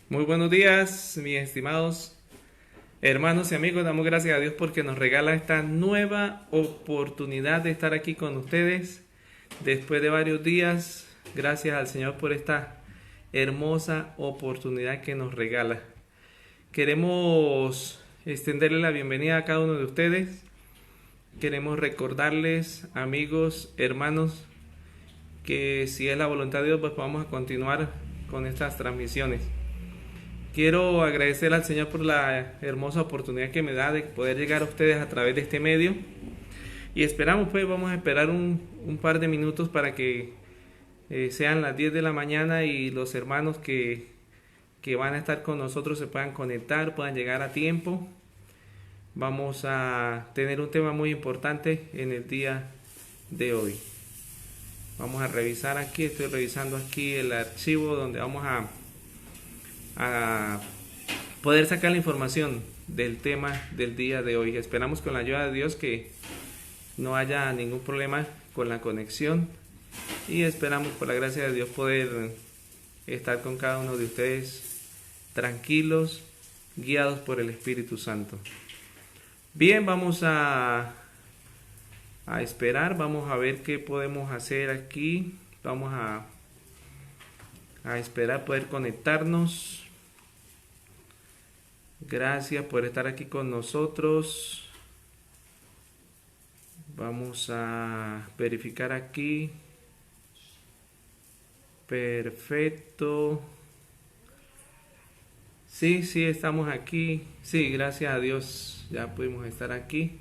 Muy buenos días, mis estimados hermanos y amigos. Damos gracias a Dios porque nos regala esta nueva oportunidad de estar aquí con ustedes después de varios días. Gracias al Señor por esta hermosa oportunidad que nos regala. Queremos extenderle la bienvenida a cada uno de ustedes. Queremos recordarles, amigos, hermanos, que si es la voluntad de Dios, pues vamos a continuar con estas transmisiones. Quiero agradecer al Señor por la hermosa oportunidad que me da de poder llegar a ustedes a través de este medio. Y esperamos, pues, vamos a esperar un par de minutos para que sean las 10 de la mañana y los hermanos que van a estar con nosotros se puedan conectar, puedan llegar a tiempo. Vamos a tener un tema muy importante en el día de hoy. Vamos a revisar aquí, estoy revisando aquí el archivo donde vamos a poder sacar la información del tema del día de hoy. Esperamos con la ayuda de Dios que no haya ningún problema con la conexión y esperamos por la gracia de Dios poder estar con cada uno de ustedes tranquilos, guiados por el Espíritu Santo. Bien, vamos a esperar, vamos a ver qué podemos hacer aquí. Vamos a esperar poder conectarnos. Gracias por estar aquí con nosotros. Vamos a verificar aquí. Perfecto. Sí, estamos aquí. Sí, gracias a Dios ya pudimos estar aquí.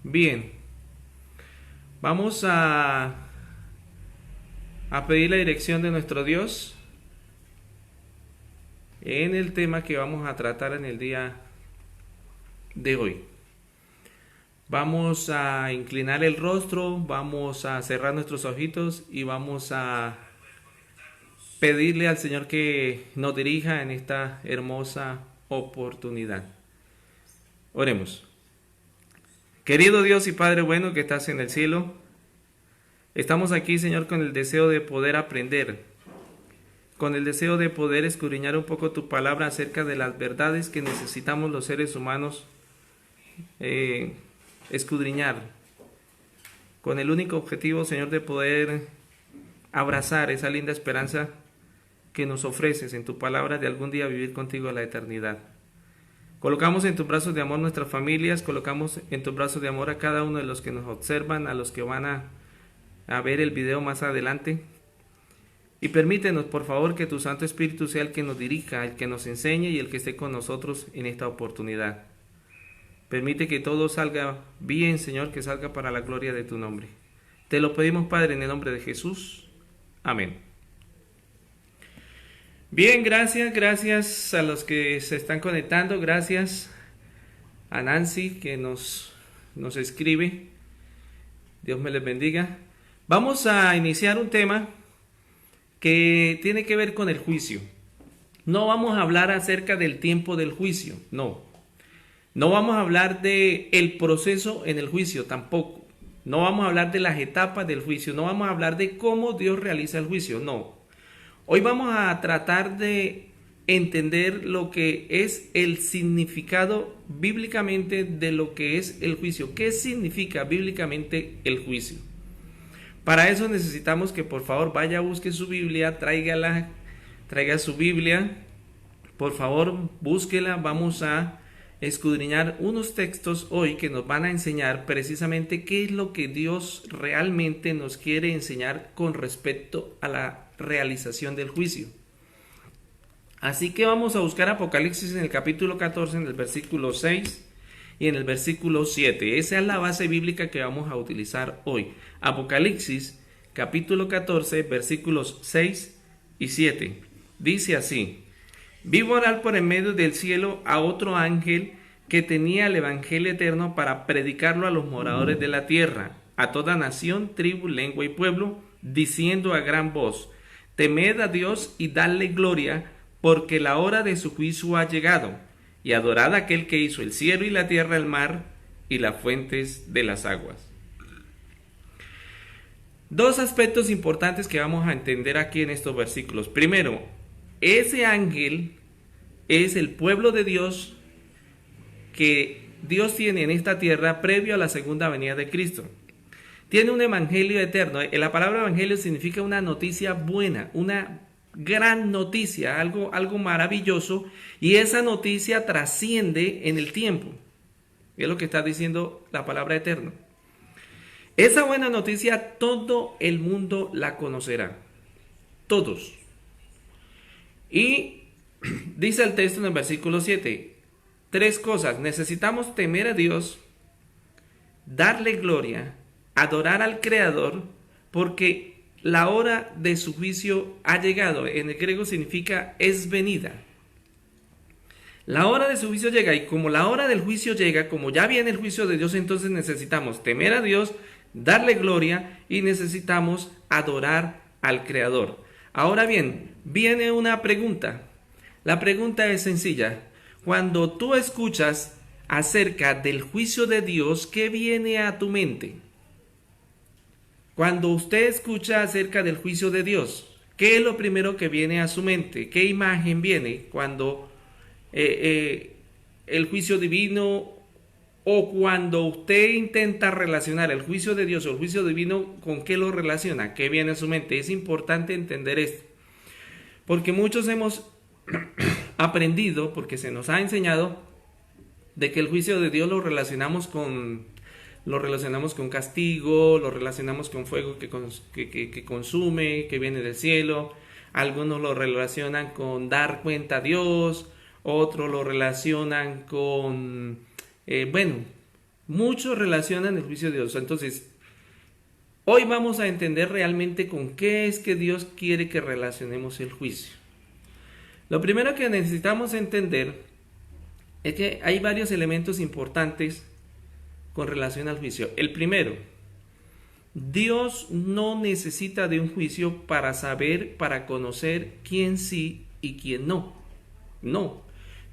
Bien. Vamos a pedir la dirección de nuestro Dios en el tema que vamos a tratar en el día de hoy. Vamos a inclinar el rostro, vamos a cerrar nuestros ojitos y vamos a pedirle al Señor que nos dirija en esta hermosa oportunidad. Oremos. Querido Dios y Padre bueno que estás en el cielo, estamos aquí, Señor, con el deseo de poder aprender, con el deseo de poder escudriñar un poco tu palabra acerca de las verdades que necesitamos los seres humanos escudriñar, con el único objetivo, Señor, de poder abrazar esa linda esperanza que nos ofreces en tu palabra de algún día vivir contigo en la eternidad. Colocamos en tus brazos de amor nuestras familias, colocamos en tus brazos de amor a cada uno de los que nos observan, a los que van a ver el video más adelante. Y permítenos, por favor, que tu Santo Espíritu sea el que nos dirija, el que nos enseñe y el que esté con nosotros en esta oportunidad. Permite que todo salga bien, Señor, que salga para la gloria de tu nombre. Te lo pedimos, Padre, en el nombre de Jesús. Amén. Bien, gracias a los que se están conectando, gracias a Nancy que nos escribe. Dios me les bendiga. Vamos a iniciar un tema que tiene que ver con el juicio. No vamos a hablar acerca del tiempo del juicio, no. No vamos a hablar de el proceso en el juicio tampoco. No vamos a hablar de las etapas del juicio, no vamos a hablar de cómo Dios realiza el juicio, no. Hoy vamos a tratar de entender lo que es el significado bíblicamente de lo que es el juicio. ¿Qué significa bíblicamente el juicio? Para eso necesitamos que por favor vaya, busque su Biblia, traiga su Biblia, por favor búsquela. Vamos a escudriñar unos textos hoy que nos van a enseñar precisamente qué es lo que Dios realmente nos quiere enseñar con respecto a la realización del juicio. Así que vamos a buscar Apocalipsis en el capítulo 14, en el versículo 6 y en el versículo 7. Esa es la base bíblica que vamos a utilizar hoy. Apocalipsis capítulo 14, versículos 6 y 7. Dice así: vi volar por en medio del cielo a otro ángel que tenía el evangelio eterno para predicarlo a los moradores de la tierra, a toda nación, tribu, lengua y pueblo, diciendo a gran voz: temed a Dios y dadle gloria, porque la hora de su juicio ha llegado, y adorad a aquel que hizo el cielo y la tierra, el mar y las fuentes de las aguas. Dos aspectos importantes que vamos a entender aquí en estos versículos. Primero, ese ángel es el pueblo de Dios que Dios tiene en esta tierra previo a la segunda venida de Cristo. Tiene un evangelio eterno. La palabra evangelio significa una noticia buena, una gran noticia, algo maravilloso, y esa noticia trasciende en el tiempo. Es lo que está diciendo la palabra eterno. Esa buena noticia todo el mundo la conocerá. Todos. Y dice el texto en el versículo 7, 3 cosas. Necesitamos temer a Dios, darle gloria, adorar al Creador, porque la hora de su juicio ha llegado. En el griego significa es venida. La hora de su juicio llega, y como la hora del juicio llega, como ya viene el juicio de Dios, entonces necesitamos temer a Dios, darle gloria y necesitamos adorar al Creador. Ahora bien, viene una pregunta. La pregunta es sencilla. Cuando tú escuchas acerca del juicio de Dios, ¿qué viene a tu mente? Cuando usted escucha acerca del juicio de Dios, ¿qué es lo primero que viene a su mente? ¿Qué imagen viene cuando el juicio divino, o cuando usted intenta relacionar el juicio de Dios o el juicio divino, con qué lo relaciona? ¿Qué viene a su mente? Es importante entender esto, porque muchos hemos aprendido, porque se nos ha enseñado, de que el juicio de Dios lo relacionamos con castigo, lo relacionamos con fuego que consume, que viene del cielo. Algunos lo relacionan con dar cuenta a Dios, otros lo relacionan con, muchos relacionan el juicio de Dios. Entonces, hoy vamos a entender realmente con qué es que Dios quiere que relacionemos el juicio. Lo primero que necesitamos entender es que hay varios elementos importantes con relación al juicio. El primero, Dios no necesita de un juicio para saber, para conocer quién sí y quién no. No,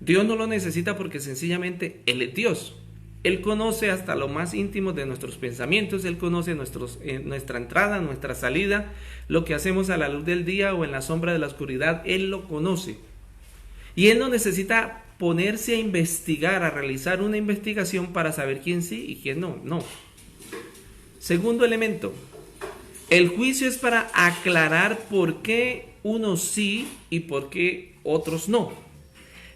Dios no lo necesita porque sencillamente Él es Dios. Él conoce hasta lo más íntimo de nuestros pensamientos, Él conoce nuestra entrada, nuestra salida, lo que hacemos a la luz del día o en la sombra de la oscuridad, Él lo conoce. Y Él no necesita ponerse a investigar, a realizar una investigación para saber quién sí y quién no. No. Segundo elemento, el juicio es para aclarar por qué unos sí y por qué otros no.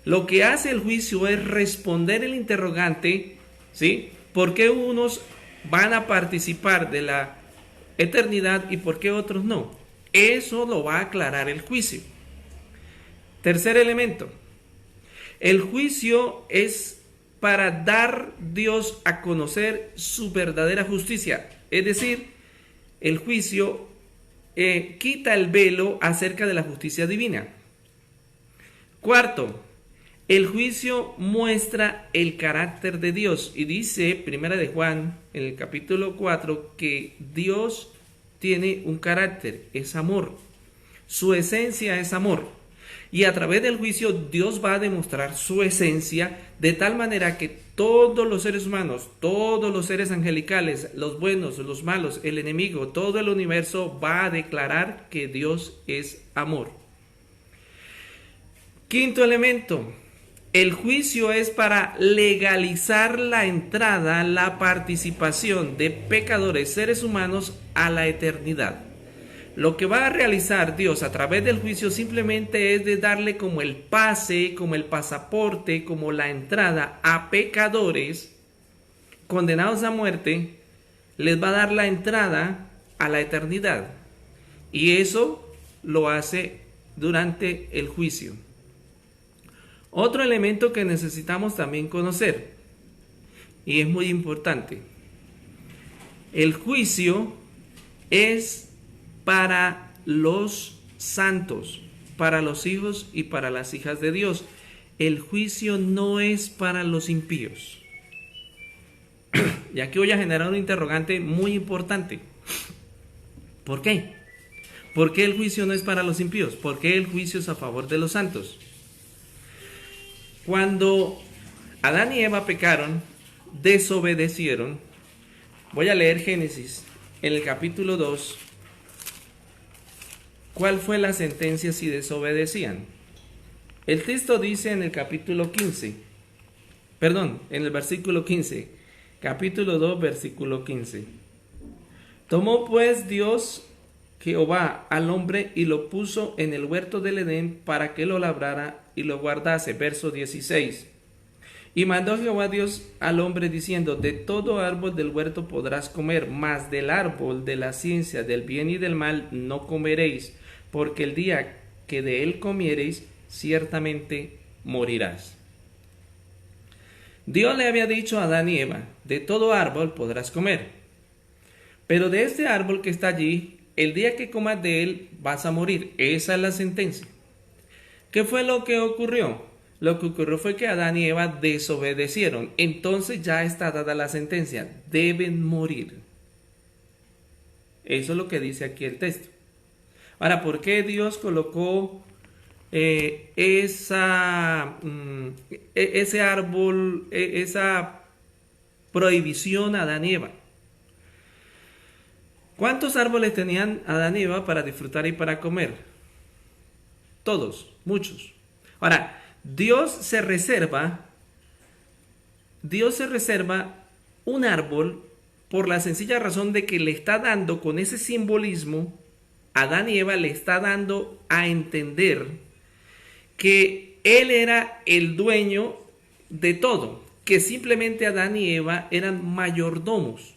Lo que hace el juicio es responder el interrogante, ¿sí? ¿Por qué unos van a participar de la eternidad y por qué otros no? Eso lo va a aclarar el juicio. Tercer elemento, el juicio es para dar Dios a conocer su verdadera justicia. Es decir, el juicio quita el velo acerca de la justicia divina. Cuarto, el juicio muestra el carácter de Dios. Y dice Primera de Juan, en el capítulo 4, que Dios tiene un carácter, es amor. Su esencia es amor. Y a través del juicio Dios va a demostrar su esencia de tal manera que todos los seres humanos, todos los seres angelicales, los buenos, los malos, el enemigo, todo el universo va a declarar que Dios es amor. Quinto elemento, el juicio es para legalizar la entrada, la participación de pecadores, seres humanos, a la eternidad. Lo que va a realizar Dios a través del juicio simplemente es de darle como el pase, como el pasaporte, como la entrada a pecadores condenados a muerte, les va a dar la entrada a la eternidad. Y eso lo hace durante el juicio. Otro elemento que necesitamos también conocer, y es muy importante, el juicio es para los santos, para los hijos y para las hijas de Dios. El juicio no es para los impíos. Y aquí voy a generar un interrogante muy importante. ¿Por qué? ¿Por qué el juicio no es para los impíos? ¿Por qué el juicio es a favor de los santos? Cuando Adán y Eva pecaron, desobedecieron. Voy a leer Génesis en el capítulo 2. ¿Cuál fue la sentencia si desobedecían? El texto dice en el capítulo 15, perdón, en el versículo 15, capítulo 2, versículo 15. Tomó pues Dios Jehová al hombre y lo puso en el huerto del Edén para que lo labrara y lo guardase. Verso 16. Y mandó Jehová Dios al hombre diciendo: de todo árbol del huerto podrás comer, mas del árbol de la ciencia del bien y del mal no comeréis, porque el día que de él comiereis, ciertamente morirás. Dios le había dicho a Adán y Eva: de todo árbol podrás comer, pero de este árbol que está allí, el día que comas de él vas a morir. Esa es la sentencia. ¿Qué fue lo que ocurrió? Lo que ocurrió fue que Adán y Eva desobedecieron. Entonces ya está dada la sentencia. Deben morir. Eso es lo que dice aquí el texto. Ahora, ¿por qué Dios colocó ese árbol, esa prohibición a Adán y Eva? ¿Cuántos árboles tenían Adán y Eva para disfrutar y para comer? Todos, muchos. Ahora, Dios se reserva un árbol por la sencilla razón de que le está dando, con ese simbolismo, Adán y Eva le está dando a entender que Él era el dueño de todo, que simplemente Adán y Eva eran mayordomos.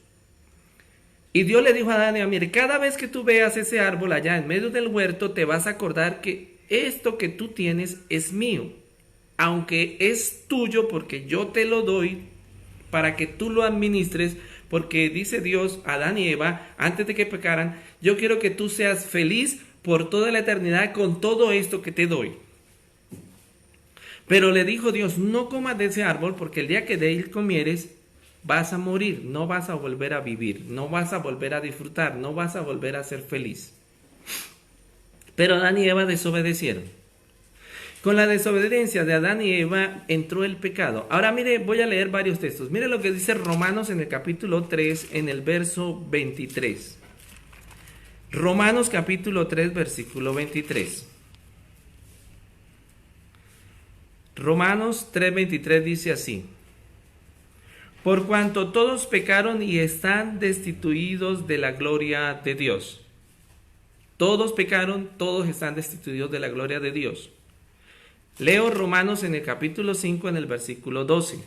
Y Dios le dijo a Adán y Eva: mire, cada vez que tú veas ese árbol allá en medio del huerto, te vas a acordar que esto que tú tienes es mío, aunque es tuyo porque yo te lo doy para que tú lo administres, porque dice Dios a Adán y Eva, antes de que pecaran: yo quiero que tú seas feliz por toda la eternidad con todo esto que te doy. Pero le dijo Dios: no comas de ese árbol, porque el día que de él comieres, vas a morir, no vas a volver a vivir, no vas a volver a disfrutar, no vas a volver a ser feliz. Pero Adán y Eva desobedecieron. Con la desobediencia de Adán y Eva entró el pecado. Ahora mire, voy a leer varios textos. Mire lo que dice Romanos en el capítulo 3, en el verso 23. Romanos capítulo 3, versículo 23. Romanos 3, 23 dice así: por cuanto todos pecaron y están destituidos de la gloria de Dios. Todos pecaron, todos están destituidos de la gloria de Dios. Leo Romanos en el capítulo 5, en el versículo 12.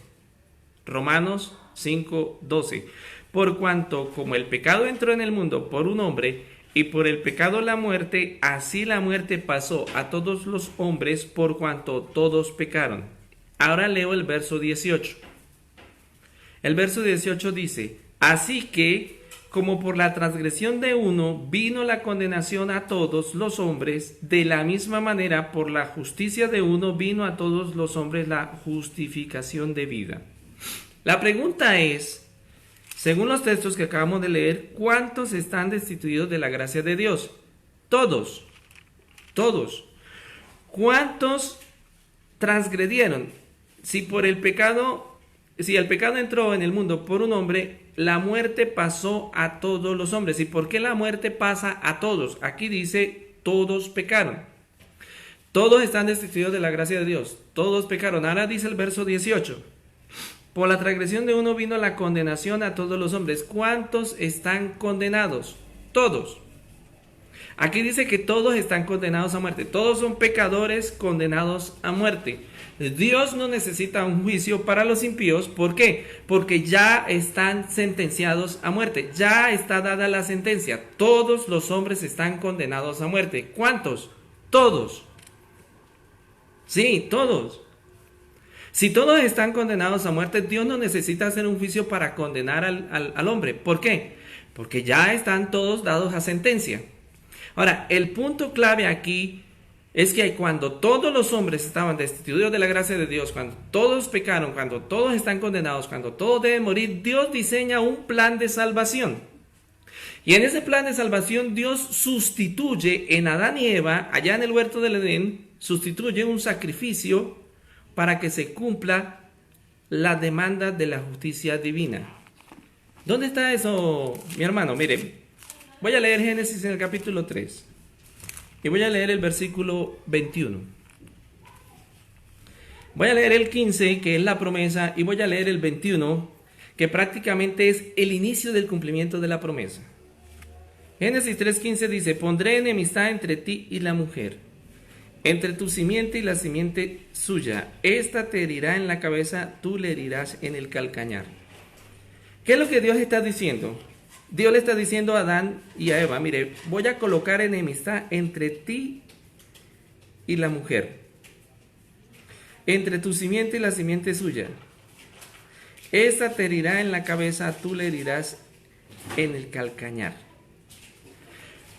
Romanos 5, 12. Por cuanto como el pecado entró en el mundo por un hombre, y por el pecado la muerte, así la muerte pasó a todos los hombres por cuanto todos pecaron. Ahora leo el verso 18. El verso 18 dice: así que, como por la transgresión de uno vino la condenación a todos los hombres, de la misma manera por la justicia de uno vino a todos los hombres la justificación de vida. La pregunta es, según los textos que acabamos de leer, ¿cuántos están destituidos de la gracia de Dios? Todos, todos. ¿Cuántos transgredieron? Si el pecado entró en el mundo por un hombre, la muerte pasó a todos los hombres. ¿Y por qué la muerte pasa a todos? Aquí dice: todos pecaron. Todos están destituidos de la gracia de Dios. Todos pecaron. Ahora dice el verso 18: por la transgresión de uno vino la condenación a todos los hombres. ¿Cuántos están condenados? Todos. Aquí dice que todos están condenados a muerte. Todos son pecadores condenados a muerte. Dios no necesita un juicio para los impíos. ¿Por qué? Porque ya están sentenciados a muerte. Ya está dada la sentencia. Todos los hombres están condenados a muerte. ¿Cuántos? Todos. Sí, todos. Si todos están condenados a muerte, Dios no necesita hacer un juicio para condenar al hombre. ¿Por qué? Porque ya están todos dados a sentencia. Ahora, el punto clave aquí es que cuando todos los hombres estaban destituidos de la gracia de Dios, cuando todos pecaron, cuando todos están condenados, cuando todos deben morir, Dios diseña un plan de salvación. Y en ese plan de salvación Dios sustituye en Adán y Eva, allá en el huerto del Edén, sustituye un sacrificio para que se cumpla la demanda de la justicia divina. ¿Dónde está eso, mi hermano? Mire, voy a leer Génesis en el capítulo 3 y voy a leer el versículo 21. Voy a leer el 15, que es la promesa, y voy a leer el 21, que prácticamente es el inicio del cumplimiento de la promesa. Génesis 3:15 dice: pondré enemistad entre ti y la mujer, entre tu simiente y la simiente suya. Esta te herirá en la cabeza, tú le herirás en el calcañar. ¿Qué es lo que Dios está diciendo? Dios le está diciendo a Adán y a Eva: mire, voy a colocar enemistad entre ti y la mujer, entre tu simiente y la simiente suya. Esta te herirá en la cabeza, tú le herirás en el calcañar.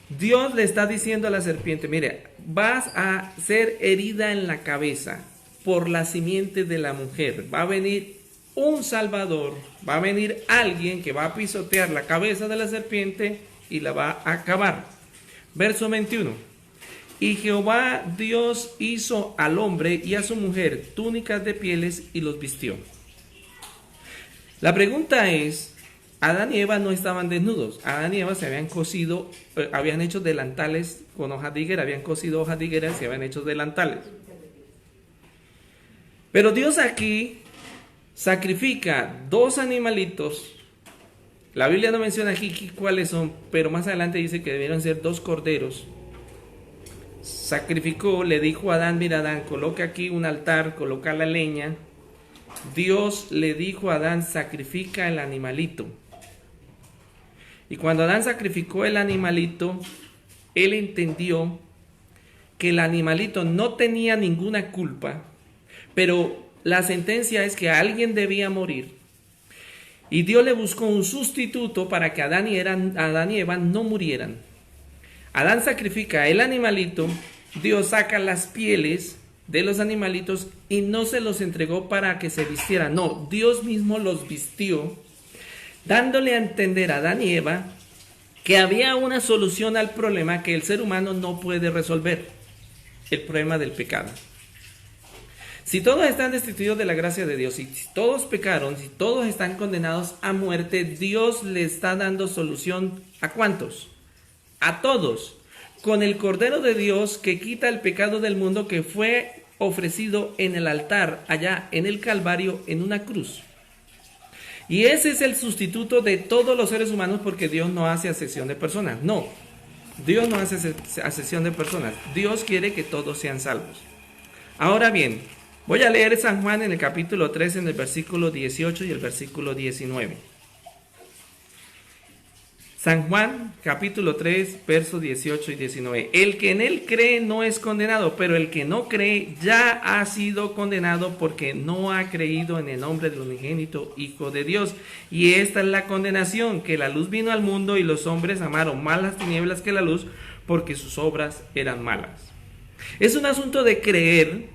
Dios le está diciendo a la serpiente: mire, vas a ser herida en la cabeza por la simiente de la mujer. Va a venir un salvador, va a venir alguien que va a pisotear la cabeza de la serpiente y la va a acabar. Verso 21. Y Jehová Dios hizo al hombre y a su mujer túnicas de pieles y los vistió. La pregunta es: Adán y Eva no estaban desnudos. Adán y Eva se habían cosido, habían hecho delantales con hojas de higuera, habían cosido hojas de higuera y se habían hecho delantales. Pero Dios aquí sacrifica dos animalitos. La Biblia no menciona aquí cuáles son, pero más adelante dice que debieron ser dos corderos. Sacrificó, le dijo a Adán: mira, Adán, coloca aquí un altar, coloca la leña. Dios le dijo a Adán: sacrifica el animalito. Y cuando Adán sacrificó el animalito, él entendió que el animalito no tenía ninguna culpa, pero la sentencia es que alguien debía morir. Y Dios le buscó un sustituto para que Adán y Eva no murieran. Adán sacrifica el animalito, Dios saca las pieles de los animalitos y no se los entregó para que se vistieran. No, Dios mismo los vistió, dándole a entender a Adán y Eva que había una solución al problema que el ser humano no puede resolver: el problema del pecado. Si todos están destituidos de la gracia de Dios, y si todos pecaron, si todos están condenados a muerte, Dios le está dando solución ¿a cuántos? A todos, con el Cordero de Dios que quita el pecado del mundo, que fue ofrecido en el altar, allá en el Calvario, en una cruz. Y ese es el sustituto de todos los seres humanos, porque Dios no hace acepción de personas. No, Dios no hace acepción de personas. Dios quiere que todos sean salvos. Ahora bien, voy a leer San Juan en el capítulo 3, en el versículo 18 y el versículo 19. San Juan, capítulo 3, versos 18 y 19. El que en él cree no es condenado, pero el que no cree ya ha sido condenado, porque no ha creído en el nombre del unigénito Hijo de Dios. Y esta es la condenación: que la luz vino al mundo y los hombres amaron más las tinieblas que la luz, porque sus obras eran malas. Es un asunto de creer,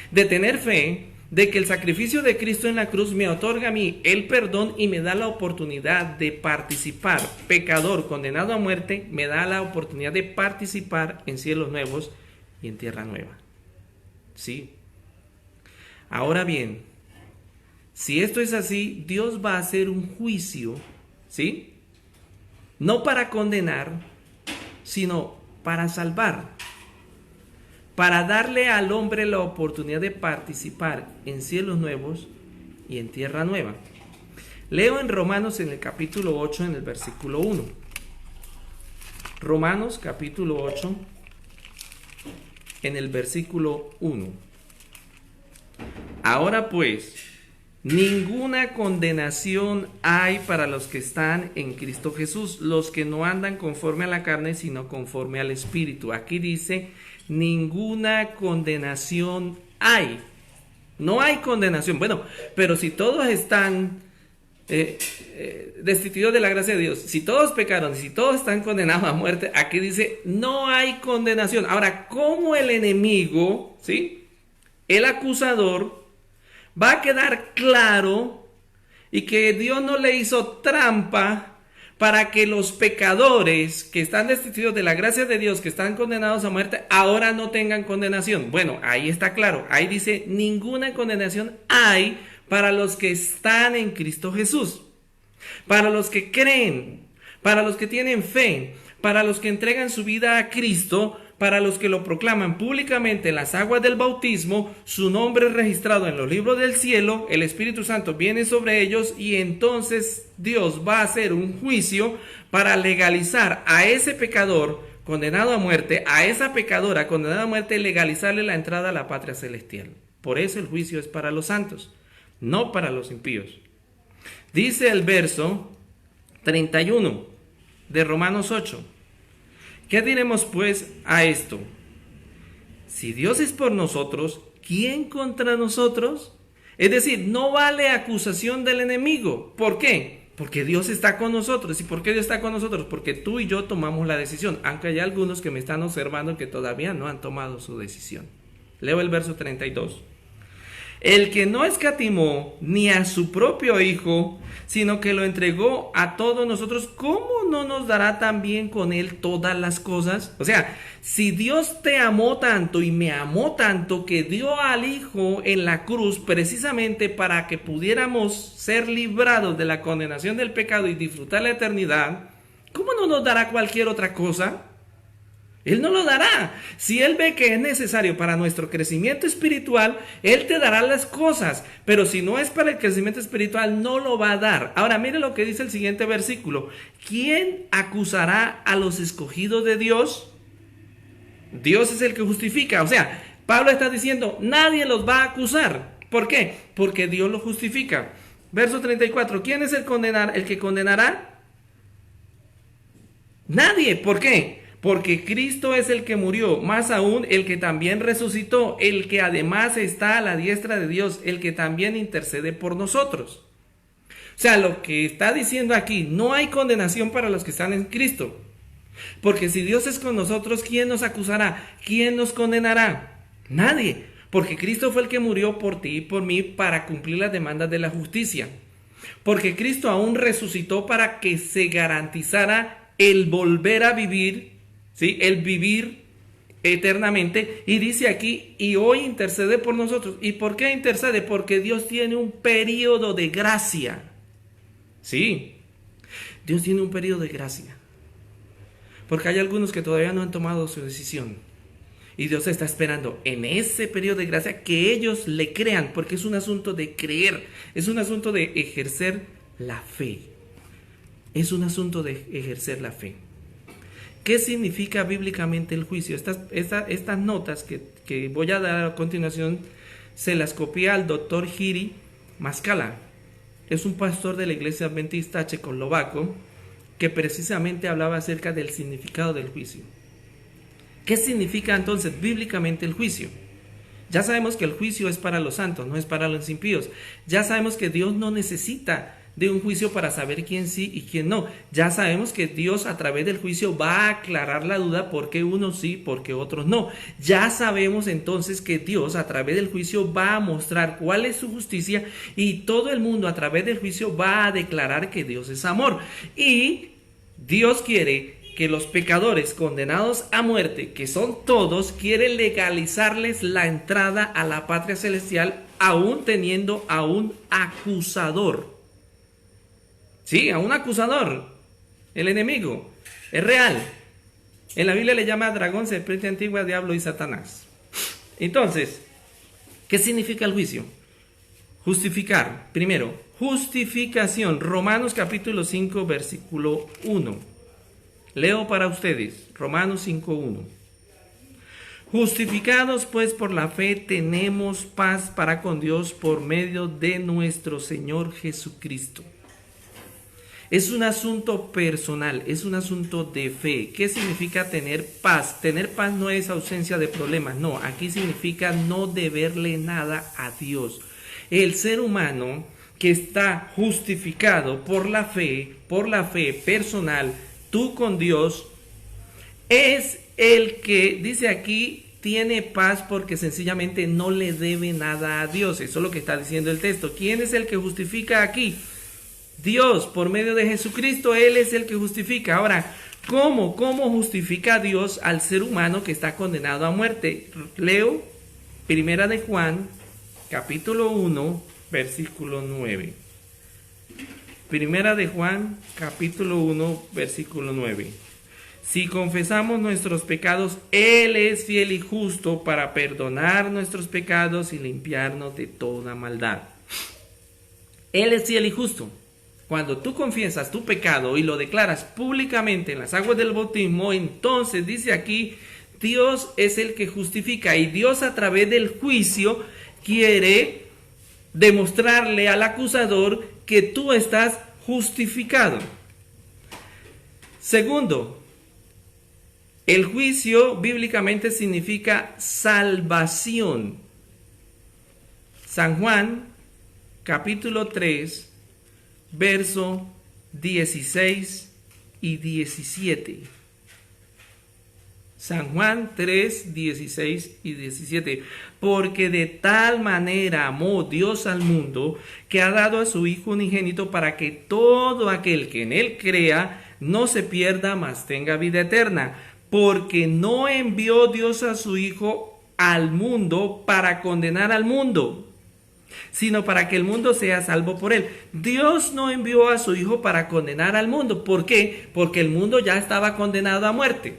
de tener fe, de que el sacrificio de Cristo en la cruz me otorga a mí el perdón y me da la oportunidad de participar. Pecador condenado a muerte, me da la oportunidad de participar en cielos nuevos y en tierra nueva. Sí. Ahora bien, si esto es así, Dios va a hacer un juicio, ¿sí? No para condenar, sino para salvar, para darle al hombre la oportunidad de participar en cielos nuevos y en tierra nueva. Leo en Romanos, en el capítulo 8, en el versículo 1. Romanos capítulo 8, en el versículo 1. Ahora pues, ninguna condenación hay para los que están en Cristo Jesús, los que no andan conforme a la carne, sino conforme al Espíritu. Aquí dice: ninguna condenación hay. No hay condenación. Bueno, pero si todos están destituidos de la gracia de Dios, si todos pecaron, si todos están condenados a muerte, aquí dice: no hay condenación. Ahora, ¿cómo el enemigo, ¿sí?, el acusador, va a quedar claro y que Dios no le hizo trampa para que los pecadores que están destituidos de la gracia de Dios, que están condenados a muerte, ahora no tengan condenación? Bueno, ahí está claro. Ahí dice: ninguna condenación hay para los que están en Cristo Jesús, para los que creen, para los que tienen fe, para los que entregan su vida a Cristo, para los que lo proclaman públicamente en las aguas del bautismo, su nombre es registrado en los libros del cielo, el Espíritu Santo viene sobre ellos y entonces Dios va a hacer un juicio para legalizar a ese pecador condenado a muerte, a esa pecadora condenada a muerte, legalizarle la entrada a la patria celestial. Por eso el juicio es para los santos, no para los impíos. Dice el verso 31 de Romanos 8. ¿Qué diremos pues a esto? Si Dios es por nosotros, ¿quién contra nosotros? Es decir, no vale acusación del enemigo. ¿Por qué? Porque Dios está con nosotros. ¿Y por qué Dios está con nosotros? Porque tú y yo tomamos la decisión, aunque hay algunos que me están observando que todavía no han tomado su decisión. Leo el verso 32. El que no escatimó ni a su propio Hijo, sino que lo entregó a todos nosotros, ¿cómo no nos dará también con él todas las cosas? O sea, si Dios te amó tanto y me amó tanto que dio al Hijo en la cruz precisamente para que pudiéramos ser librados de la condenación del pecado y disfrutar la eternidad, ¿cómo no nos dará cualquier otra cosa? Él no lo dará. Si Él ve que es necesario para nuestro crecimiento espiritual, Él te dará las cosas. Pero si no es para el crecimiento espiritual, no lo va a dar. Ahora, mire lo que dice el siguiente versículo. ¿Quién acusará a los escogidos de Dios? Dios es el que justifica. O sea, Pablo está diciendo, nadie los va a acusar. ¿Por qué? Porque Dios los justifica. Verso 34. ¿Quién es el que condenará? Nadie. ¿Por qué? Porque Cristo es el que murió, más aún el que también resucitó, el que además está a la diestra de Dios, el que también intercede por nosotros. O sea, lo que está diciendo aquí, no hay condenación para los que están en Cristo. Porque si Dios es con nosotros, ¿quién nos acusará? ¿Quién nos condenará? Nadie. Porque Cristo fue el que murió por ti y por mí para cumplir las demandas de la justicia. Porque Cristo aún resucitó para que se garantizara el volver a vivir, ¿sí? El vivir eternamente. Y dice aquí, y hoy intercede por nosotros. ¿Y por qué intercede? Porque Dios tiene un periodo de gracia. Sí, Dios tiene un periodo de gracia. Porque hay algunos que todavía no han tomado su decisión. Y Dios está esperando en ese periodo de gracia que ellos le crean. Porque es un asunto de creer. Es un asunto de ejercer la fe. Es un asunto de ejercer la fe. ¿Qué significa bíblicamente el juicio? Estas notas que voy a dar a continuación se las copié al doctor Giri Mascala. Es un pastor de la iglesia adventista checoslovaco que precisamente hablaba acerca del significado del juicio. ¿Qué significa entonces bíblicamente el juicio? Ya sabemos que el juicio es para los santos, no es para los impíos. Ya sabemos que Dios no necesita de un juicio para saber quién sí y quién no. Ya sabemos que Dios a través del juicio va a aclarar la duda por qué unos sí, por qué otros no. Ya sabemos entonces que Dios a través del juicio va a mostrar cuál es su justicia y todo el mundo a través del juicio va a declarar que Dios es amor. Y Dios quiere que los pecadores condenados a muerte, que son todos, quiere legalizarles la entrada a la patria celestial aún teniendo a un acusador. Sí, a un acusador, el enemigo, es real. En la Biblia le llama dragón, serpiente antigua, diablo y Satanás. Entonces, ¿qué significa el juicio? Justificar. Primero, justificación. Romanos capítulo 5, versículo 1. Leo para ustedes, Romanos 5:1. Justificados pues por la fe tenemos paz para con Dios por medio de nuestro Señor Jesucristo. Es un asunto personal, es un asunto de fe. ¿Qué significa tener paz? Tener paz no es ausencia de problemas, no, aquí significa no deberle nada a Dios. El ser humano que está justificado por la fe personal, tú con Dios, es el que, dice aquí, tiene paz porque sencillamente no le debe nada a Dios. Eso es lo que está diciendo el texto. ¿Quién es el que justifica aquí? Dios, por medio de Jesucristo, Él es el que justifica. Ahora, ¿cómo justifica Dios al ser humano que está condenado a muerte? Leo Primera de Juan, capítulo 1, versículo 9. Primera de Juan, capítulo 1, versículo 9. Si confesamos nuestros pecados, Él es fiel y justo para perdonar nuestros pecados y limpiarnos de toda maldad. Él es fiel y justo. Cuando tú confiesas tu pecado y lo declaras públicamente en las aguas del bautismo, entonces dice aquí, Dios es el que justifica, y Dios a través del juicio quiere demostrarle al acusador que tú estás justificado. Segundo, el juicio bíblicamente significa salvación. San Juan, capítulo 3, verso 16 y 17. San Juan 3, 16 y 17. Porque de tal manera amó Dios al mundo, que ha dado a su Hijo unigénito, para que todo aquel que en Él crea no se pierda, mas tenga vida eterna. Porque no envió Dios a su Hijo al mundo para condenar al mundo, sino para que el mundo sea salvo por Él. Dios no envió a su Hijo para condenar al mundo. ¿Por qué? Porque el mundo ya estaba condenado a muerte.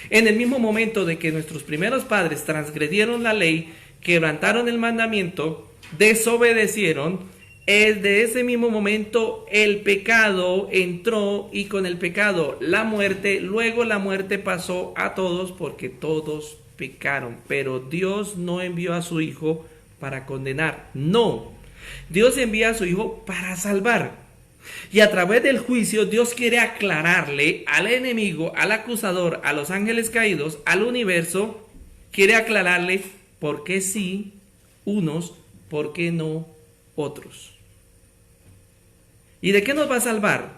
En el mismo momento de que nuestros primeros padres transgredieron la ley, quebrantaron el mandamiento, desobedecieron, de ese mismo momento el pecado entró, y con el pecado la muerte. Luego la muerte pasó a todos porque todos pecaron. Pero Dios no envió a su Hijo para condenar. No, Dios envía a su Hijo para salvar. Y a través del juicio Dios quiere aclararle al enemigo, al acusador, a los ángeles caídos, al universo, quiere aclararle por qué sí unos, por qué no otros. ¿Y de qué nos va a salvar?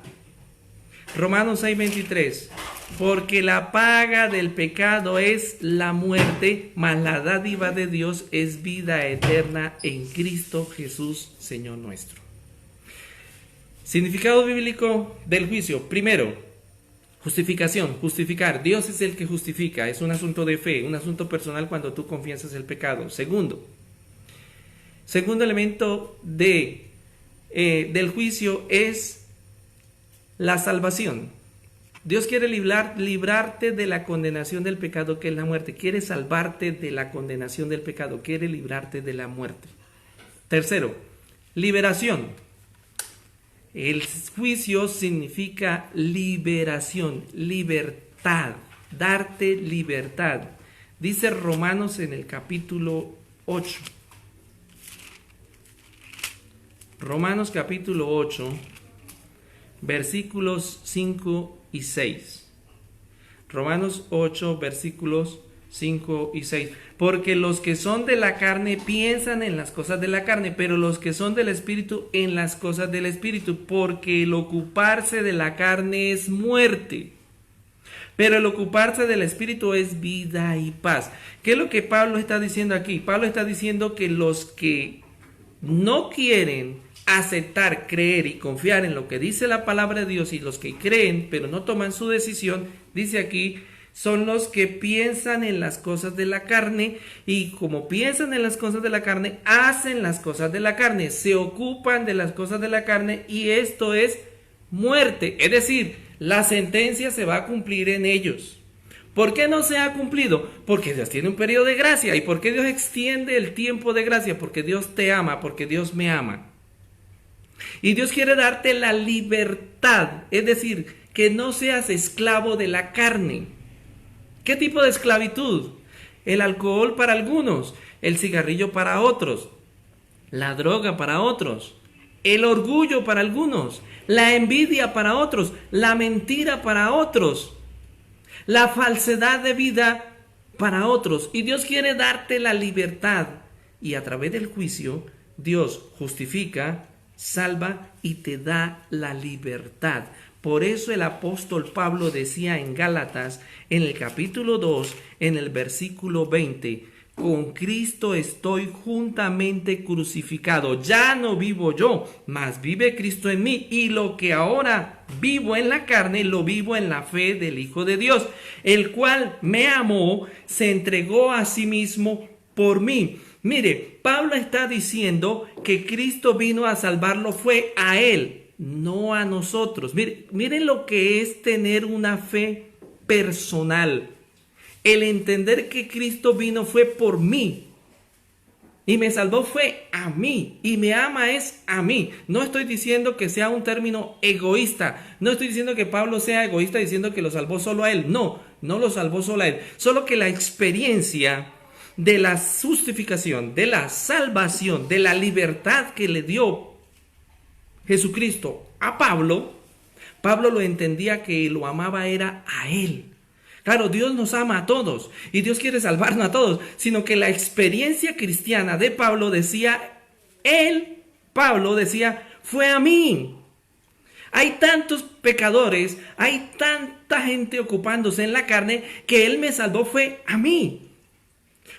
Romanos 6:23. Porque la paga del pecado es la muerte, mas la dádiva de Dios es vida eterna en Cristo Jesús, Señor nuestro. Significado bíblico del juicio. Primero, justificación, justificar. Dios es el que justifica, es un asunto de fe, un asunto personal cuando tú confiesas el pecado. Segundo elemento del juicio es la salvación. Dios quiere librarte de la condenación del pecado, que es la muerte. Quiere salvarte de la condenación del pecado, quiere librarte de la muerte. Tercero, liberación. El juicio significa liberación, libertad, darte libertad. Dice Romanos en el capítulo 8. Romanos capítulo 8, versículos 5 y 6. Romanos 8, versículos 5 y 6. Porque los que son de la carne piensan en las cosas de la carne, pero los que son del Espíritu en las cosas del Espíritu. Porque el ocuparse de la carne es muerte, pero el ocuparse del Espíritu es vida y paz. ¿Qué es lo que Pablo está diciendo aquí? Pablo está diciendo que los que no quieren aceptar, creer y confiar en lo que dice la palabra de Dios, y los que creen pero no toman su decisión, dice aquí, son los que piensan en las cosas de la carne, y como piensan en las cosas de la carne, hacen las cosas de la carne, se ocupan de las cosas de la carne, y esto es muerte. Es decir, la sentencia se va a cumplir en ellos. ¿Por qué no se ha cumplido? Porque Dios tiene un periodo de gracia. ¿Y por qué Dios extiende el tiempo de gracia? Porque Dios te ama, porque Dios me ama. Y Dios quiere darte la libertad, es decir, que no seas esclavo de la carne. ¿Qué tipo de esclavitud? El alcohol para algunos, el cigarrillo para otros, la droga para otros, el orgullo para algunos, la envidia para otros, la mentira para otros, la falsedad de vida para otros. Y Dios quiere darte la libertad, y a través del juicio Dios justifica, salva y te da la libertad. Por eso el apóstol Pablo decía en Gálatas, en el capítulo 2, en el versículo 20, con Cristo estoy juntamente crucificado. Ya no vivo yo, mas vive Cristo en mí. Y lo que ahora vivo en la carne, lo vivo en la fe del Hijo de Dios, el cual me amó, se entregó a sí mismo por mí. Mire, Pablo está diciendo que Cristo vino a salvarlo, fue a él, no a nosotros. Miren lo que es tener una fe personal. El entender que Cristo vino fue por mí. Y me salvó fue a mí. Y me ama es a mí. No estoy diciendo que sea un término egoísta. No estoy diciendo que Pablo sea egoísta diciendo que lo salvó solo a él. No, no lo salvó solo a él. Solo que la experiencia de la justificación, de la salvación, de la libertad que le dio Jesucristo a Pablo, Pablo lo entendía que lo amaba era a él. Claro, Dios nos ama a todos y Dios quiere salvarnos a todos, sino que la experiencia cristiana de Pablo decía, Pablo decía, fue a mí. Hay tantos pecadores, hay tanta gente ocupándose en la carne que Él me salvó fue a mí.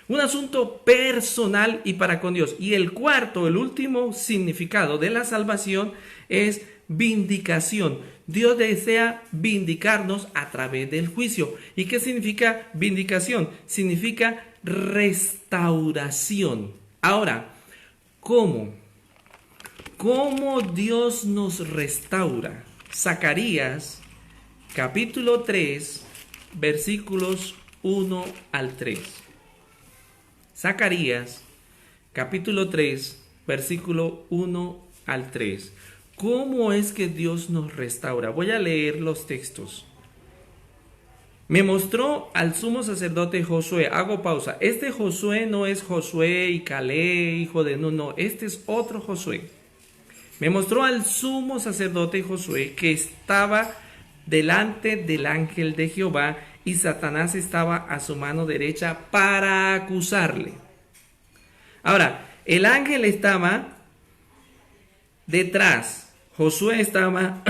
Un asunto personal y para con Dios. Y el cuarto, el último significado de la salvación es vindicación. Dios desea vindicarnos a través del juicio. ¿Y qué significa vindicación? Significa restauración. Ahora, ¿cómo? ¿Cómo Dios nos restaura? Zacarías, capítulo 3, versículos 1 al 3. Zacarías, capítulo 3, versículo 1 al 3. ¿Cómo es que Dios nos restaura? Voy a leer los textos. Me mostró al sumo sacerdote Josué. Hago pausa. Este Josué no es Josué y Calé, hijo de Nun, no. Este es otro Josué. Me mostró al sumo sacerdote Josué que estaba delante del ángel de Jehová y Satanás estaba a su mano derecha para acusarle. Ahora, el ángel estaba detrás. Josué estaba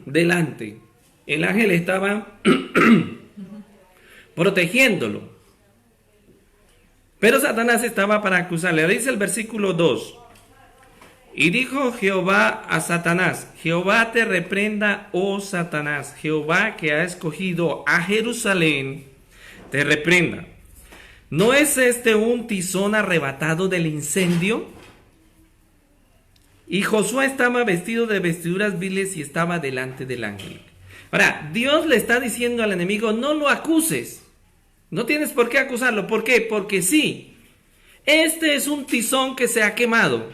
delante. El ángel estaba protegiéndolo. Pero Satanás estaba para acusarle. Dice el versículo 2. Y dijo Jehová a Satanás, Jehová te reprenda, oh Satanás, Jehová que ha escogido a Jerusalén, te reprenda. ¿No es este un tizón arrebatado del incendio? Y Josué estaba vestido de vestiduras viles y estaba delante del ángel. Ahora, Dios le está diciendo al enemigo, no lo acuses. No tienes por qué acusarlo. ¿Por qué? Porque sí, este es un tizón que se ha quemado.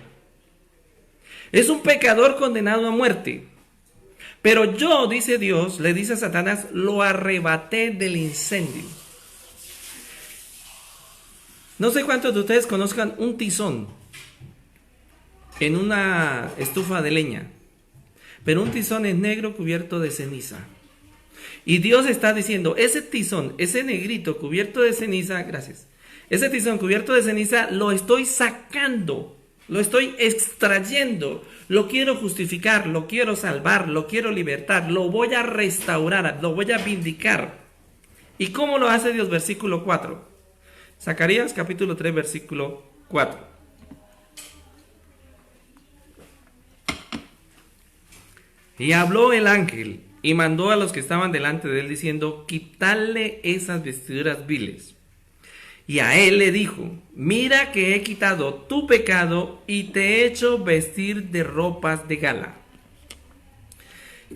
Es un pecador condenado a muerte. Pero yo, dice Dios, le dice a Satanás, lo arrebaté del incendio. No sé cuántos de ustedes conozcan un tizón en una estufa de leña, pero un tizón es negro cubierto de ceniza. Y Dios está diciendo, ese tizón, ese negrito cubierto de ceniza, gracias, ese tizón cubierto de ceniza lo estoy sacando, lo estoy extrayendo, lo quiero justificar, lo quiero salvar, lo quiero libertar, lo voy a restaurar, lo voy a vindicar. ¿Y cómo lo hace Dios? Versículo 4. Zacarías capítulo 3, versículo 4. Y habló el ángel y mandó a los que estaban delante de él diciendo, quitadle esas vestiduras viles. Y a él le dijo, mira que he quitado tu pecado y te he hecho vestir de ropas de gala.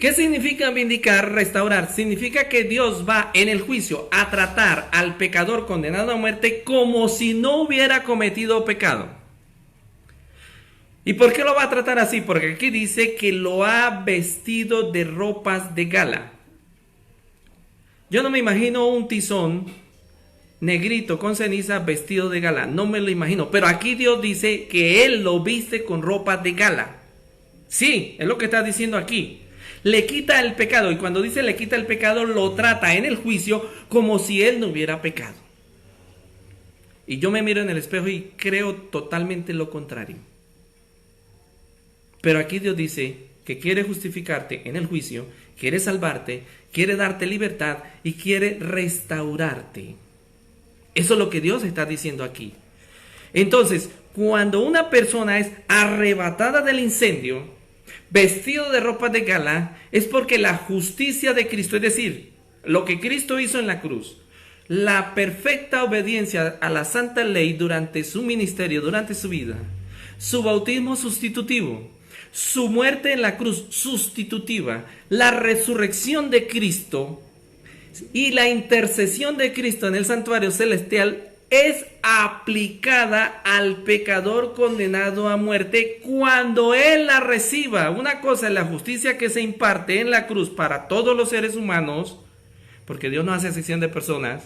¿Qué significa vindicar, restaurar? Significa que Dios va en el juicio a tratar al pecador condenado a muerte como si no hubiera cometido pecado. ¿Y por qué lo va a tratar así? Porque aquí dice que lo ha vestido de ropas de gala. Yo no me imagino un tizón negrito con ceniza vestido de gala. No me lo imagino. Pero aquí Dios dice que Él lo viste con ropas de gala. Sí, es lo que está diciendo aquí. Le quita el pecado. Y cuando dice le quita el pecado, lo trata en el juicio como si Él no hubiera pecado. Y yo me miro en el espejo y creo totalmente lo contrario. Pero aquí Dios dice que quiere justificarte en el juicio, quiere salvarte, quiere darte libertad y quiere restaurarte. Eso es lo que Dios está diciendo aquí. Entonces, cuando una persona es arrebatada del incendio, vestido de ropa de gala, es porque la justicia de Cristo, es decir, lo que Cristo hizo en la cruz, la perfecta obediencia a la santa ley durante su ministerio, durante su vida, su bautismo sustitutivo, su muerte en la cruz sustitutiva, la resurrección de Cristo, Y la intercesión de Cristo en el santuario celestial es aplicada al pecador condenado a muerte cuando él la reciba. Una cosa es la justicia que se imparte en la cruz para todos los seres humanos, porque Dios no hace excepción de personas.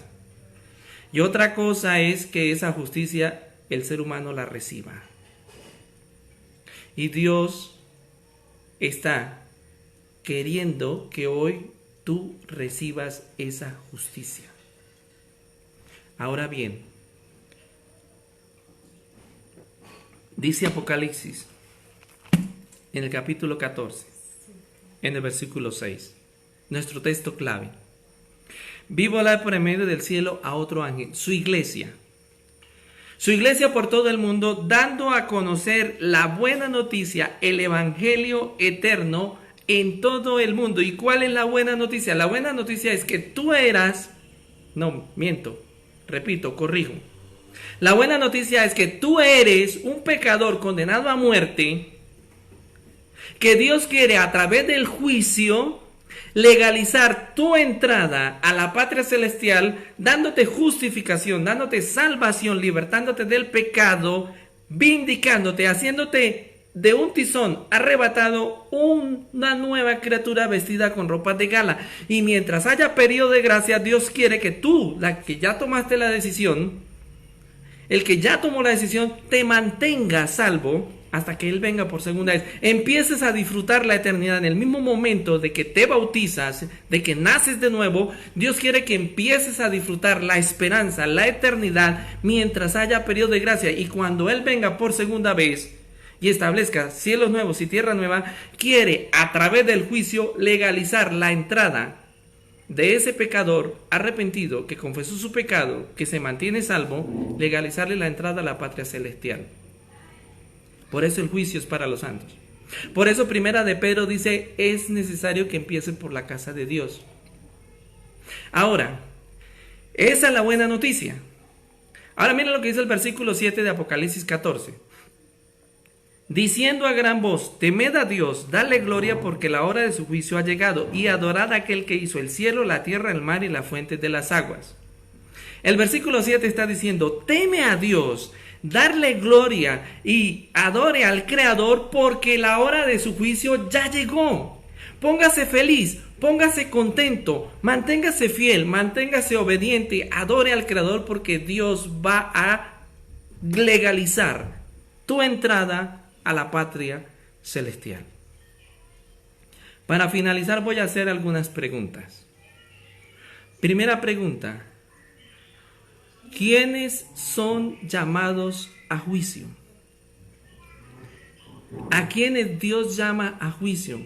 Y otra cosa es que esa justicia el ser humano la reciba. Y Dios está queriendo que hoy tú recibas esa justicia. Ahora bien, dice Apocalipsis en el capítulo 14, en el versículo 6, nuestro texto clave. Vi volar por en medio del cielo a otro ángel, su iglesia por todo el mundo, dando a conocer la buena noticia, el evangelio eterno en todo el mundo. ¿Y cuál es la buena noticia? La buena noticia es que tú eras, no, miento, repito, corrijo. La buena noticia es que tú eres un pecador condenado a muerte, que Dios quiere a través del juicio legalizar tu entrada a la patria celestial, dándote justificación, dándote salvación, libertándote del pecado, vindicándote, haciéndote de un tizón arrebatado una nueva criatura vestida con ropas de gala. Y mientras haya periodo de gracia, Dios quiere que tú, la que ya tomaste la decisión, el que ya tomó la decisión, te mantenga salvo hasta que Él venga por segunda vez. Empieces a disfrutar la eternidad en el mismo momento de que te bautizas, de que naces de nuevo. Dios quiere que empieces a disfrutar la esperanza, la eternidad, mientras haya periodo de gracia. Y cuando Él venga por segunda vez y establezca cielos nuevos y tierra nueva, quiere a través del juicio legalizar la entrada de ese pecador arrepentido que confesó su pecado, que se mantiene salvo, legalizarle la entrada a la patria celestial. Por eso el juicio es para los santos. Por eso Primera de Pedro dice, es necesario que empiecen por la casa de Dios. Ahora, esa es la buena noticia. Ahora miren lo que dice el versículo 7 de Apocalipsis 14. Diciendo a gran voz, temed a Dios, dale gloria porque la hora de su juicio ha llegado, y adorad a aquel que hizo el cielo, la tierra, el mar y la fuente de las aguas. El versículo 7 está diciendo, teme a Dios, darle gloria y adore al Creador porque la hora de su juicio ya llegó. Póngase feliz, póngase contento, manténgase fiel, manténgase obediente, adore al Creador porque Dios va a legalizar tu entrada a la patria celestial. Para finalizar voy a hacer algunas preguntas. Primera pregunta: ¿quiénes son llamados a juicio? ¿A quiénes Dios llama a juicio?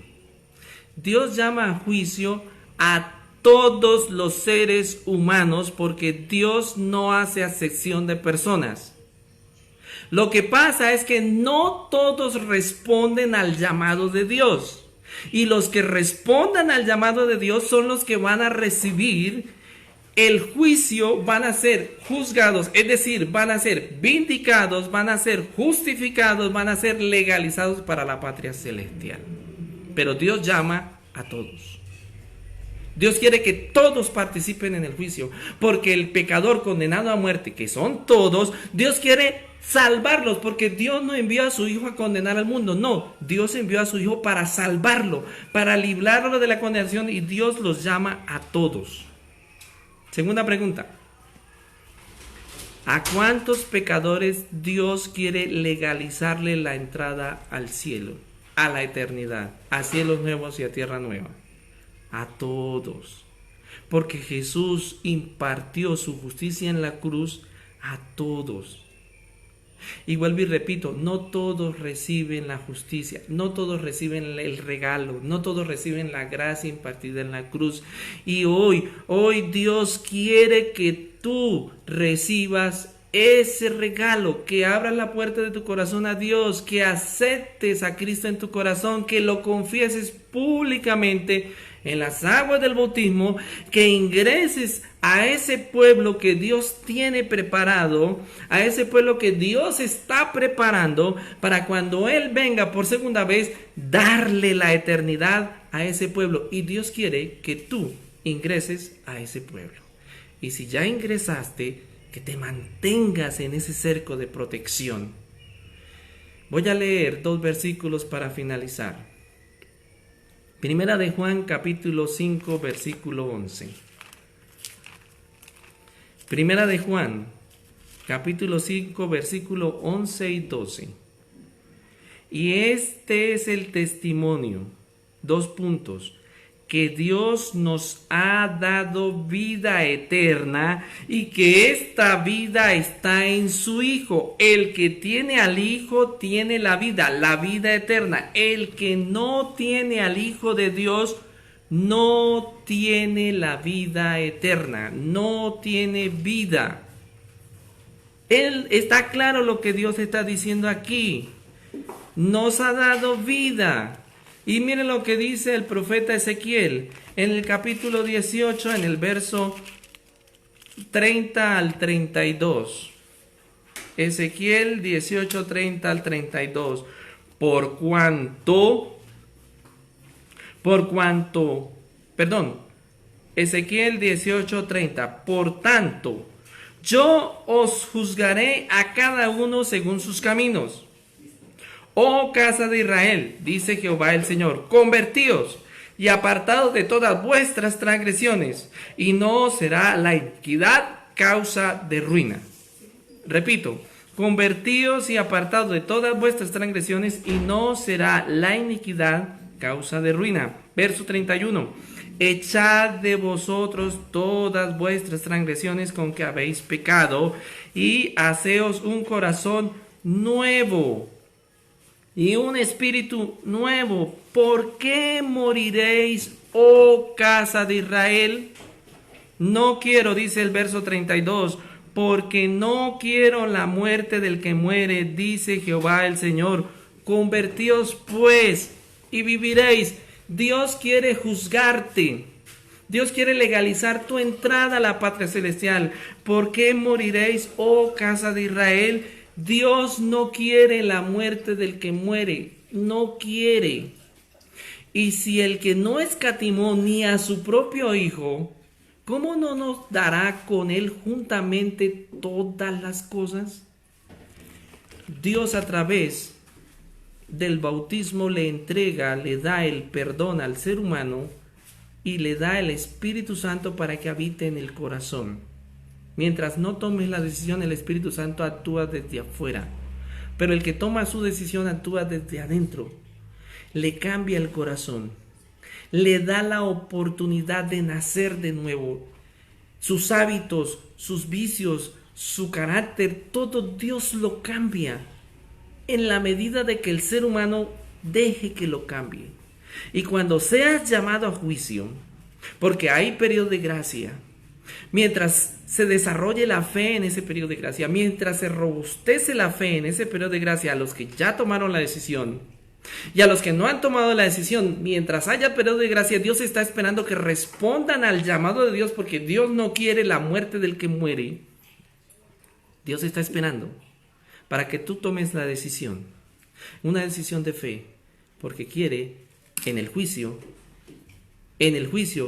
Dios llama a juicio a todos los seres humanos porque Dios no hace acepción de personas. Lo que pasa es que no todos responden al llamado de Dios. Y los que respondan al llamado de Dios son los que van a recibir el juicio, van a ser juzgados, es decir, van a ser vindicados, van a ser justificados, van a ser legalizados para la patria celestial. Pero Dios llama a todos. Dios quiere que todos participen en el juicio, porque el pecador condenado a muerte, que son todos, Dios quiere salvarlos, porque Dios no envió a su Hijo a condenar al mundo, no, Dios envió a su Hijo para salvarlo, para librarlo de la condenación, y Dios los llama a todos. Segunda pregunta: ¿a cuántos pecadores Dios quiere legalizarle la entrada al cielo, a la eternidad, a cielos nuevos y a tierra nueva? A todos, porque Jesús impartió su justicia en la cruz a todos. Y vuelvo y repito, no todos reciben la justicia, no todos reciben el regalo, no todos reciben la gracia impartida en la cruz. Y hoy Dios quiere que tú recibas ese regalo, que abras la puerta de tu corazón a Dios, que aceptes a Cristo en tu corazón, que lo confieses públicamente en las aguas del bautismo, que ingreses a ese pueblo que Dios tiene preparado, a ese pueblo que Dios está preparando para cuando Él venga por segunda vez, darle la eternidad a ese pueblo. Y Dios quiere que tú ingreses a ese pueblo. Y si ya ingresaste, que te mantengas en ese cerco de protección. Voy a leer 2 versículos para finalizar. Primera de Juan, capítulo 5, versículo 11. Primera de Juan, capítulo 5, versículo 11 y 12. Y este es el testimonio, 2 puntos, que Dios nos ha dado vida eterna y que esta vida está en su Hijo. El que tiene al Hijo tiene la vida eterna. El que no tiene al Hijo de Dios no tiene la vida eterna, no tiene vida. Está claro lo que Dios está diciendo aquí. Nos ha dado vida. Y miren lo que dice el profeta Ezequiel en el capítulo 18, en el verso 30 al 32. Ezequiel 18, 30 al 32. Ezequiel 18, 30. Por tanto, yo os juzgaré a cada uno según sus caminos. Oh casa de Israel, dice Jehová el Señor, convertíos y apartados de todas vuestras transgresiones, y no será la iniquidad causa de ruina. Repito, convertíos y apartados de todas vuestras transgresiones, y no será la iniquidad causa de ruina. Verso 31. Echad de vosotros todas vuestras transgresiones con que habéis pecado, y haceos un corazón nuevo y un espíritu nuevo. ¿Por qué moriréis, oh casa de Israel? No quiero, dice el verso 32, porque no quiero la muerte del que muere, dice Jehová el Señor. Convertíos pues y viviréis. Dios quiere juzgarte. Dios quiere legalizar tu entrada a la patria celestial. ¿Por qué moriréis, oh casa de Israel? Dios no quiere la muerte del que muere, no quiere. Y si el que no escatimó ni a su propio Hijo, ¿cómo no nos dará con él juntamente todas las cosas? Dios a través del bautismo le da el perdón al ser humano y le da el Espíritu Santo para que habite en el corazón. Mientras no tomes la decisión, el Espíritu Santo actúa desde afuera. Pero el que toma su decisión actúa desde adentro. Le cambia el corazón. Le da la oportunidad de nacer de nuevo. Sus hábitos, sus vicios, su carácter, todo Dios lo cambia. En la medida de que el ser humano deje que lo cambie. Y cuando seas llamado a juicio, porque hay periodo de gracia, mientras se desarrolle la fe en ese periodo de gracia, mientras se robustece la fe en ese periodo de gracia a los que ya tomaron la decisión y a los que no han tomado la decisión, mientras haya periodo de gracia, Dios está esperando que respondan al llamado de Dios, porque Dios no quiere la muerte del que muere. Dios está esperando para que tú tomes la decisión, una decisión de fe, porque quiere en el juicio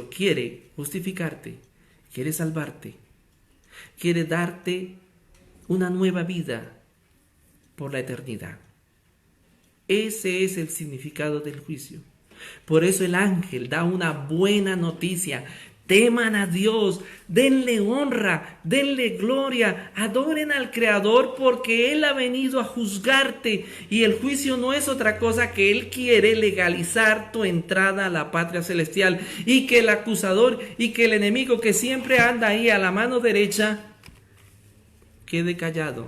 quiere justificarte, quiere salvarte, quiere darte una nueva vida por la eternidad. Ese es el significado del juicio. Por eso el ángel da una buena noticia. Teman a Dios, denle honra, denle gloria, adoren al Creador, porque Él ha venido a juzgarte. Y el juicio no es otra cosa que Él quiere legalizar tu entrada a la patria celestial, y que el acusador y que el enemigo que siempre anda ahí a la mano derecha quede callado,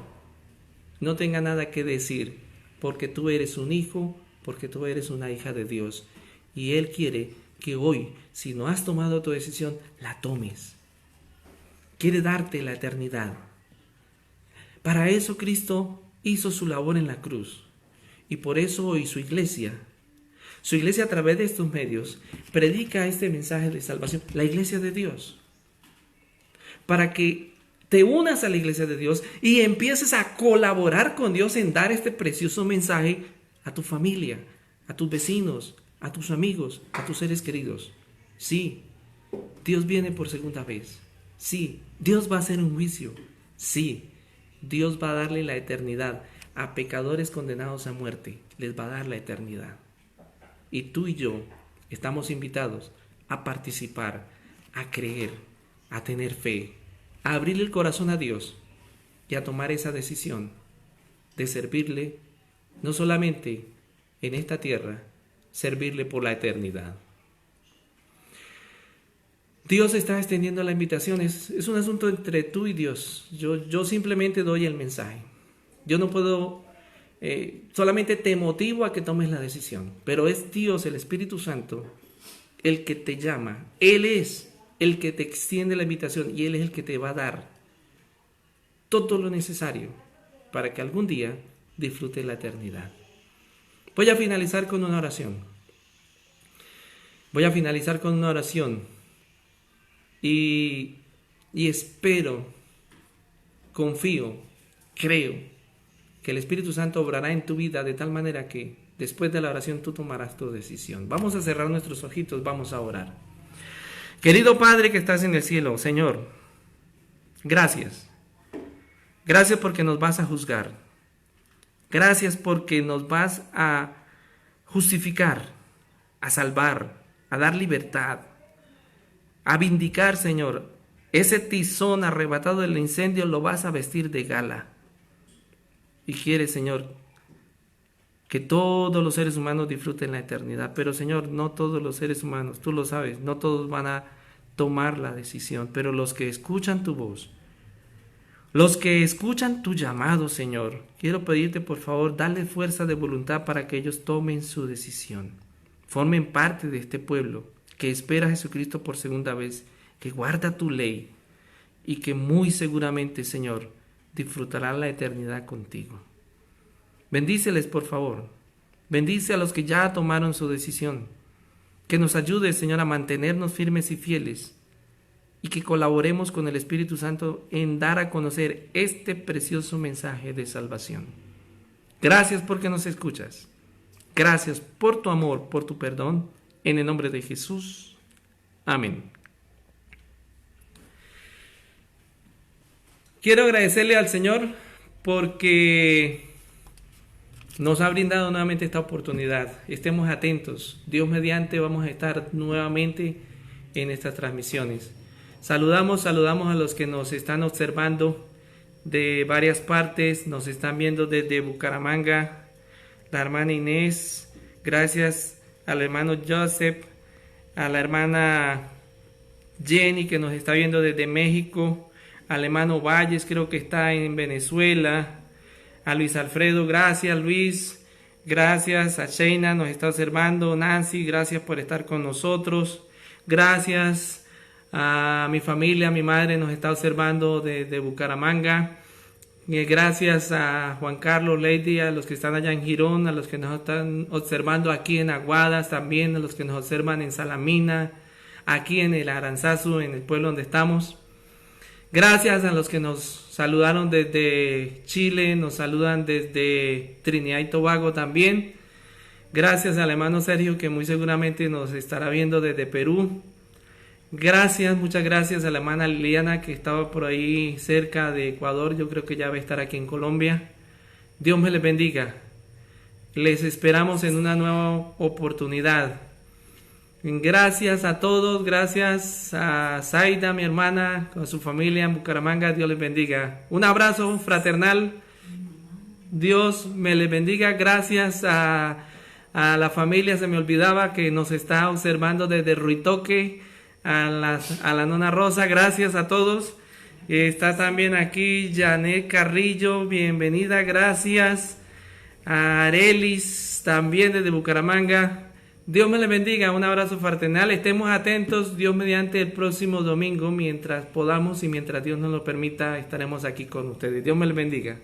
no tenga nada que decir, porque tú eres un hijo, porque tú eres una hija de Dios. Y Él quiere que hoy, si no has tomado tu decisión, la tomes. Quiere darte la eternidad. Para eso Cristo hizo su labor en la cruz. Y por eso hoy su iglesia a través de estos medios, predica este mensaje de salvación, la iglesia de Dios. Para que te unas a la iglesia de Dios y empieces a colaborar con Dios en dar este precioso mensaje a tu familia, a tus vecinos, a tus amigos, a tus seres queridos. Sí, Dios viene por segunda vez. Sí, Dios va a hacer un juicio. Sí, Dios va a darle la eternidad. A pecadores condenados a muerte les va a dar la eternidad. Y tú y yo estamos invitados a participar, a creer, a tener fe, a abrirle el corazón a Dios y a tomar esa decisión de servirle, no solamente en esta tierra, servirle por la eternidad. Dios está extendiendo la invitación, es un asunto entre tú y Dios. Yo simplemente doy el mensaje. Yo no puedo, solamente te motivo a que tomes la decisión, pero es Dios, el Espíritu Santo, el que te llama. Él es el que te extiende la invitación y Él es el que te va a dar todo lo necesario para que algún día disfrutes la eternidad. Voy a finalizar con una oración. Y espero, confío, creo que el Espíritu Santo obrará en tu vida de tal manera que después de la oración tú tomarás tu decisión. Vamos a cerrar nuestros ojitos, vamos a orar. Querido Padre que estás en el cielo, Señor, gracias. Gracias porque nos vas a juzgar. Gracias porque nos vas a justificar, a salvar, a dar libertad, a vindicar, Señor. Ese tizón arrebatado del incendio lo vas a vestir de gala. Y quieres, Señor, que todos los seres humanos disfruten la eternidad. Pero, Señor, no todos los seres humanos, tú lo sabes, no todos van a tomar la decisión. Pero los que escuchan tu voz, los que escuchan tu llamado, Señor, quiero pedirte, por favor, dale fuerza de voluntad para que ellos tomen su decisión. Formen parte de este pueblo que espera a Jesucristo por segunda vez, que guarda tu ley y que muy seguramente, Señor, disfrutarán la eternidad contigo. Bendíceles, por favor. Bendice a los que ya tomaron su decisión. Que nos ayude, Señor, a mantenernos firmes y fieles y que colaboremos con el Espíritu Santo en dar a conocer este precioso mensaje de salvación. Gracias porque nos escuchas. Gracias por tu amor, por tu perdón. En el nombre de Jesús. Amén. Quiero agradecerle al Señor porque nos ha brindado nuevamente esta oportunidad. Estemos atentos. Dios mediante vamos a estar nuevamente en estas transmisiones. Saludamos a los que nos están observando de varias partes. Nos están viendo desde Bucaramanga, la hermana Inés. Gracias al hermano Joseph, a la hermana Jenny que nos está viendo desde México, al hermano Valles, creo que está en Venezuela, a Luis Alfredo, gracias Luis, gracias a Sheina, nos está observando, Nancy, gracias por estar con nosotros, gracias a mi familia, mi madre nos está observando de Bucaramanga. Gracias a Juan Carlos, Lady, a los que están allá en Girón, a los que nos están observando aquí en Aguadas, también a los que nos observan en Salamina, aquí en el Aranzazu, en el pueblo donde estamos. Gracias a los que nos saludaron desde Chile, nos saludan desde Trinidad y Tobago también. Gracias al hermano Sergio que muy seguramente nos estará viendo desde Perú. Gracias, muchas gracias a la hermana Liliana que estaba por ahí cerca de Ecuador. Yo creo que ya va a estar aquí en Colombia. Dios me les bendiga. Les esperamos en una nueva oportunidad. Gracias a todos. Gracias a Zaida, mi hermana, con su familia en Bucaramanga. Dios les bendiga. Un abrazo fraternal. Dios me les bendiga. Gracias a la familia, se me olvidaba, que nos está observando desde Ruitoque. A la nona Rosa, gracias a todos. Está también aquí Janet Carrillo, bienvenida, gracias. A Arelis, también desde Bucaramanga. Dios me le bendiga, un abrazo fraternal. Estemos atentos, Dios mediante el próximo domingo, mientras podamos y mientras Dios nos lo permita, estaremos aquí con ustedes. Dios me le bendiga.